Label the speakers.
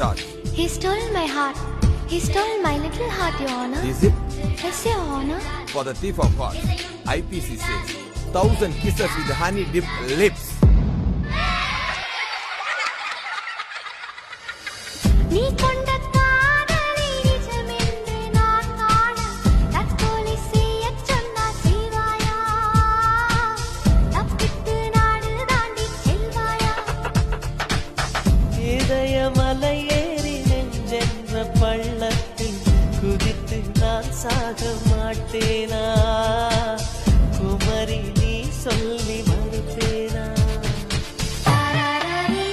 Speaker 1: charge.
Speaker 2: He stole my heart. He stole my little heart, Your Honor.
Speaker 1: Is it?
Speaker 2: Yes, Your Honor.
Speaker 1: For the thief of hearts, IPC says 1,000 kisses with honey dipped lips.
Speaker 2: நீ கொண்ட காதலை நிஜமென்று நான் காண தற்கொலை செய்யச் சொன்னார் செய்வாயா? தப்பித்து நாடு தாண்டி செல்வாயா?
Speaker 3: இதயமலை ஏறி நெஞ்சென்ற பள்ளத்தில் குதித்து நான் சாக மாட்டேனா?